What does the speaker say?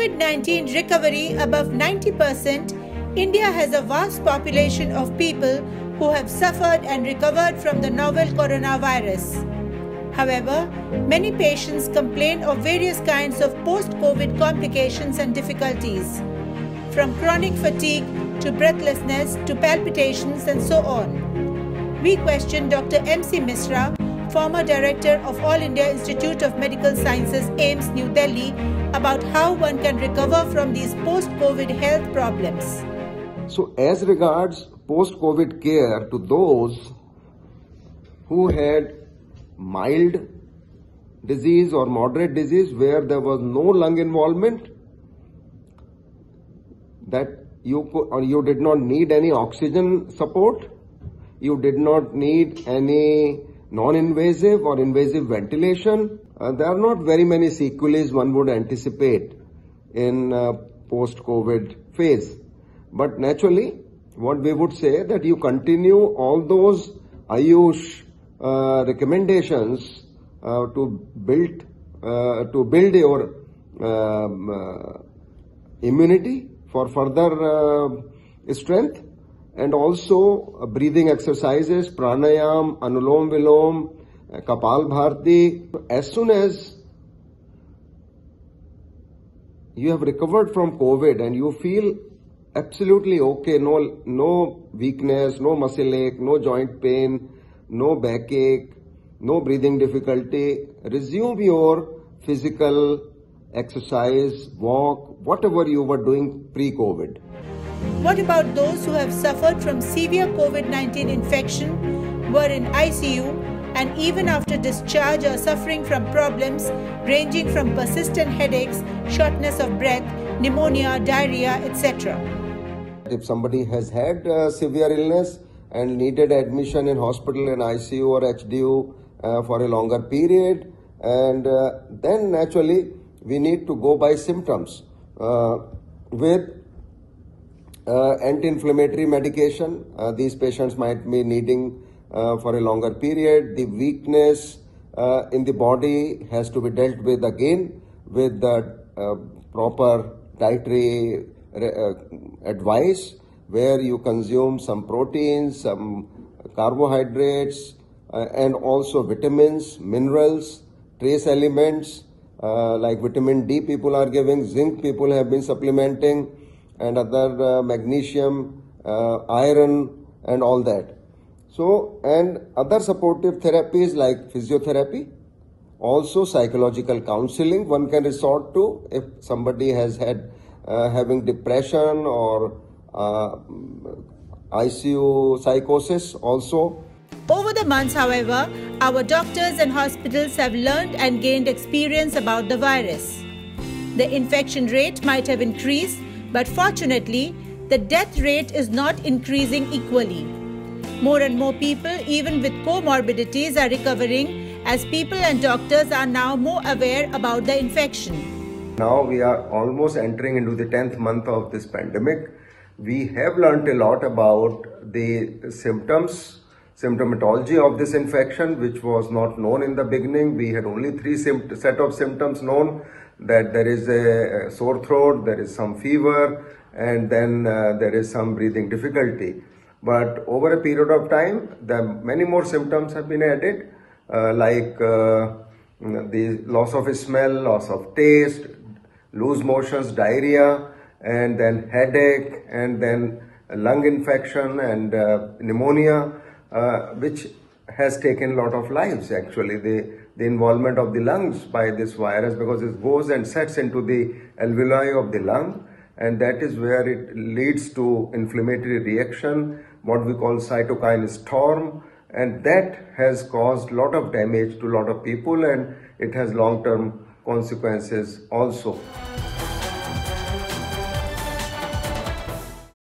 COVID-19 recovery above 90%, India has a vast population of people who have suffered and recovered from the novel coronavirus. However, many patients complain of various kinds of post-COVID complications and difficulties, from chronic fatigue to breathlessness to palpitations and so on. We questioned Dr. M.C. Misra, former director of All India Institute of Medical Sciences, AIIMS, New Delhi, about how one can recover from these post-COVID health problems. So as regards post-COVID care to those who had mild disease or moderate disease where there was no lung involvement, that you did not need any oxygen support, you did not need any non-invasive or invasive ventilation. There are not very many sequelae one would anticipate in post-COVID phase. But naturally, what we would say that you continue all those Ayush recommendations to build your immunity for further strength, and also breathing exercises, pranayam, anulom vilom, kapal bharti. As soon as you have recovered from COVID and you feel absolutely okay, no weakness, no muscle ache, no joint pain, no backache, no breathing difficulty, resume your physical exercise, walk, whatever you were doing pre-COVID. What about those who have suffered from severe COVID-19 infection, were in ICU, and even after discharge are suffering from problems ranging from persistent headaches, shortness of breath, pneumonia, diarrhea, etc.? If somebody has had severe illness and needed admission in hospital in ICU or HDU for a longer period, and then naturally we need to go by symptoms with anti-inflammatory medication. These patients might be needing for a longer period. The weakness in the body has to be dealt with again with the proper dietary advice, where you consume some proteins, some carbohydrates, and also vitamins, minerals, trace elements like vitamin D people are giving, zinc people have been supplementing, and other magnesium, iron, and all that. So, and other supportive therapies like physiotherapy, also psychological counseling one can resort to if somebody has had having depression or ICU psychosis also. Over the months, however, our doctors and hospitals have learned and gained experience about the virus. The infection rate might have increased, but fortunately, the death rate is not increasing equally. More and more people, even with comorbidities, are recovering as people and doctors are now more aware about the infection. Now we are almost entering into the 10th month of this pandemic. We have learned a lot about the symptomatology of this infection, which was not known in the beginning. We had only three set of symptoms known, that there is a sore throat, there is some fever, and then there is some breathing difficulty. But over a period of time, many more symptoms have been added, like the loss of smell, loss of taste, loose motions, diarrhea, and then headache, and then lung infection and pneumonia, which has taken a lot of lives actually. The involvement of the lungs by this virus, because it goes and sets into the alveoli of the lung, and that is where it leads to inflammatory reaction, what we call cytokine storm, and that has caused a lot of damage to a lot of people, and it has long-term consequences also.